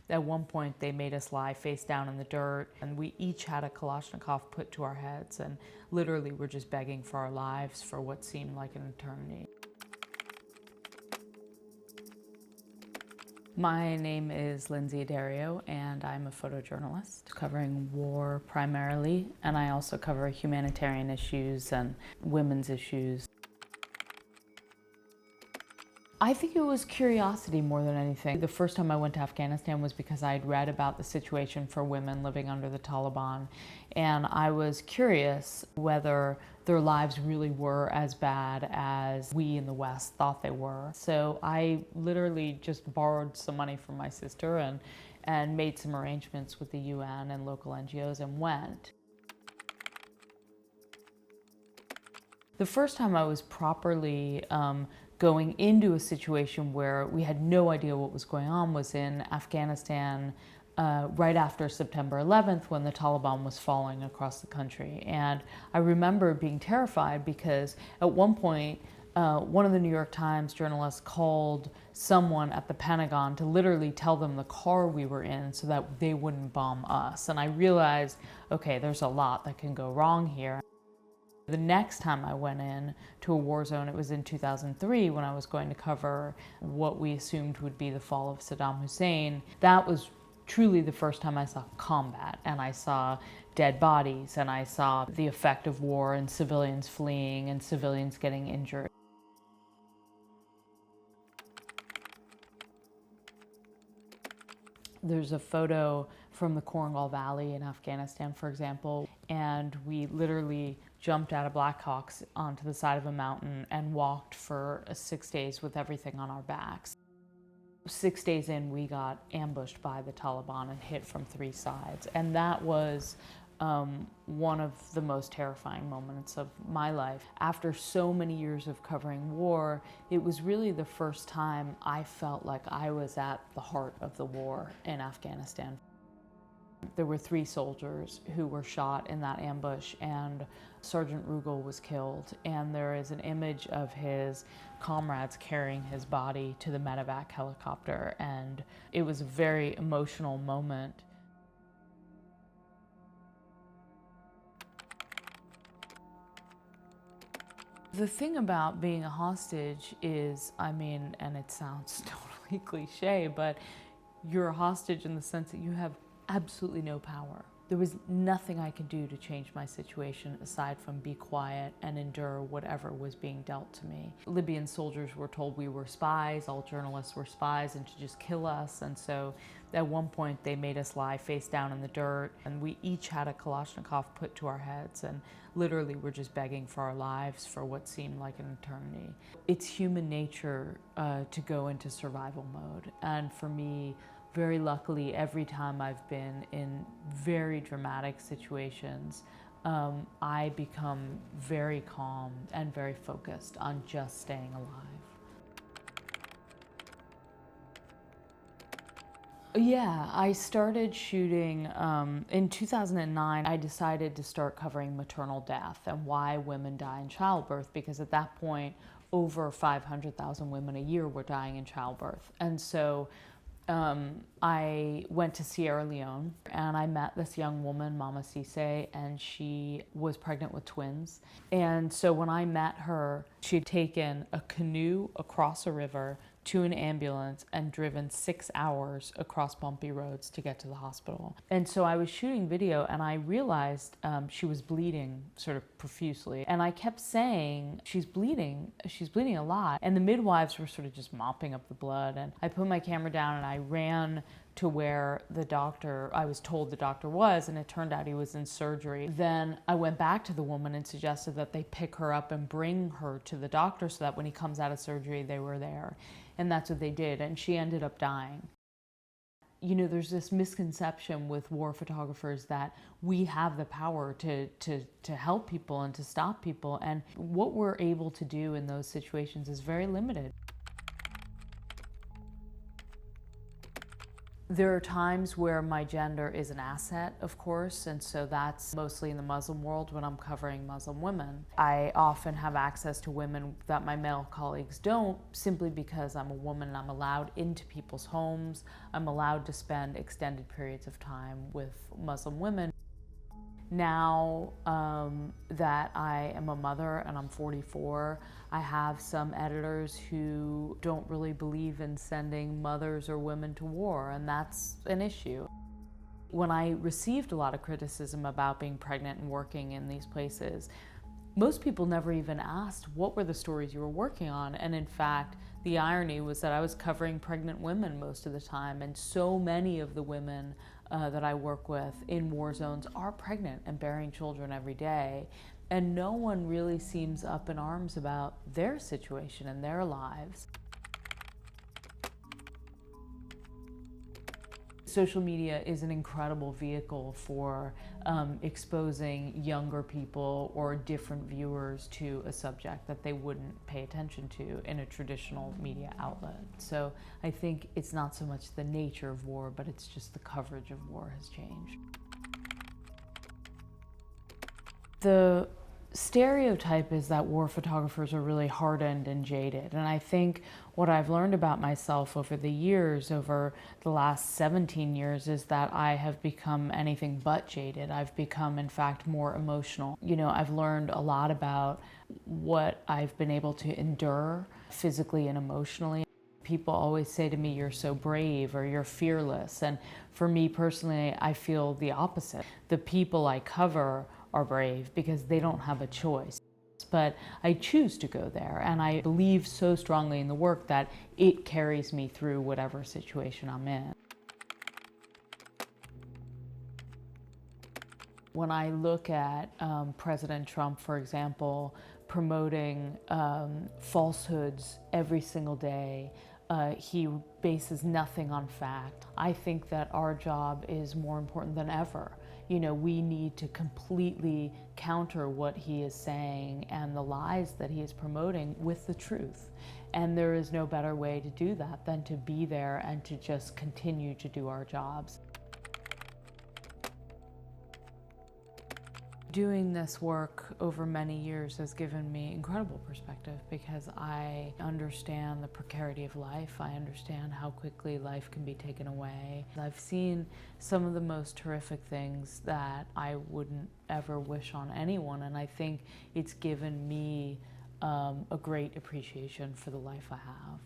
At one point, they made us lie face down in the dirt, and we each had a Kalashnikov put to our heads, and literally were just begging for our lives for what seemed like an eternity. My name is Lynsey Addario, and I'm a photojournalist covering war primarily, and I also cover humanitarian issues and women's issues. I think it was curiosity more than anything. The first time I went to Afghanistan was because I'd read about the situation for women living under the Taliban, and I was curious whether their lives really were as bad as we in the West thought they were. So I literally just borrowed some money from my sister and made some arrangements with the UN and local NGOs and went. The first time I was properly going into a situation where we had no idea what was going on was in Afghanistan right after September 11th, when the Taliban was falling across the country. And I remember being terrified because at one point, one of the New York Times journalists called someone at the Pentagon to literally tell them the car we were in so that they wouldn't bomb us. And I realized, okay, there's a lot that can go wrong here. The next time I went in to a war zone, it was in 2003 when I was going to cover what we assumed would be the fall of Saddam Hussein. That was truly the first time I saw combat, and I saw dead bodies, and I saw the effect of war and civilians fleeing and civilians getting injured. There's a photo from the Korangal Valley in Afghanistan, for example, and we literally jumped out of Blackhawks onto the side of a mountain and walked for 6 days with everything on our backs. 6 days in, we got ambushed by the Taliban and hit from 3 sides, and that was one of the most terrifying moments of my life. After so many years of covering war, it was really the first time I felt like I was at the heart of the war in Afghanistan. There were 3 soldiers who were shot in that ambush, and Sergeant Rugal was killed, and there is an image of his comrades carrying his body to the medevac helicopter, and it was a very emotional moment. The thing about being a hostage is, and it sounds totally cliche, but you're a hostage in the sense that you have absolutely no power. There was nothing I could do to change my situation aside from be quiet and endure whatever was being dealt to me. Libyan soldiers were told we were spies, all journalists were spies, and to just kill us. And so at one point they made us lie face down in the dirt, and we each had a Kalashnikov put to our heads, and literally were just begging for our lives for what seemed like an eternity. It's human nature to go into survival mode, and for me, very luckily, every time I've been in very dramatic situations, I become very calm and very focused on just staying alive. Yeah, I started shooting in 2009. I decided to start covering maternal death and why women die in childbirth, because at that point, over 500,000 women a year were dying in childbirth. And so I went to Sierra Leone, and I met this young woman, Mama Cisse, and she was pregnant with twins. And so when I met her, she had taken a canoe across a river to an ambulance and driven 6 hours across bumpy roads to get to the hospital. And so I was shooting video, and I realized she was bleeding sort of profusely. And I kept saying, she's bleeding a lot. And the midwives were sort of just mopping up the blood. And I put my camera down and I ran to where I was told the doctor was, and it turned out he was in surgery. Then I went back to the woman and suggested that they pick her up and bring her to the doctor so that when he comes out of surgery, they were there. And that's what they did, and she ended up dying. You know, there's this misconception with war photographers that we have the power to help people and to stop people, and what we're able to do in those situations is very limited. There are times where my gender is an asset, of course, and so that's mostly in the Muslim world when I'm covering Muslim women. I often have access to women that my male colleagues don't, simply because I'm a woman and I'm allowed into people's homes. I'm allowed to spend extended periods of time with Muslim women. Now that I am a mother and I'm 44, I have some editors who don't really believe in sending mothers or women to war, and that's an issue. When I received a lot of criticism about being pregnant and working in these places, most people never even asked what were the stories you were working on, and in fact, the irony was that I was covering pregnant women most of the time, and so many of the women that I work with in war zones are pregnant and bearing children every day, and no one really seems up in arms about their situation and their lives. Social media is an incredible vehicle for exposing younger people or different viewers to a subject that they wouldn't pay attention to in a traditional media outlet. So I think it's not so much the nature of war, but it's just the coverage of war has changed. The stereotype is that war photographers are really hardened and jaded, and I think what I've learned about myself over the years, over the last 17 years, is that I have become anything but jaded. I've become, in fact, more emotional. You know, I've learned a lot about what I've been able to endure physically and emotionally. People always say to me, "You're so brave," or "You're fearless," and for me personally, I feel the opposite. The people I cover are brave because they don't have a choice. But I choose to go there, and I believe so strongly in the work that it carries me through whatever situation I'm in. When I look at President Trump, for example, promoting falsehoods every single day, he bases nothing on fact. I think that our job is more important than ever. You know, we need to completely counter what he is saying and the lies that he is promoting with the truth. And there is no better way to do that than to be there and to just continue to do our jobs. Doing this work over many years has given me incredible perspective because I understand the precarity of life. I understand how quickly life can be taken away. I've seen some of the most horrific things that I wouldn't ever wish on anyone, and I think it's given me a great appreciation for the life I have.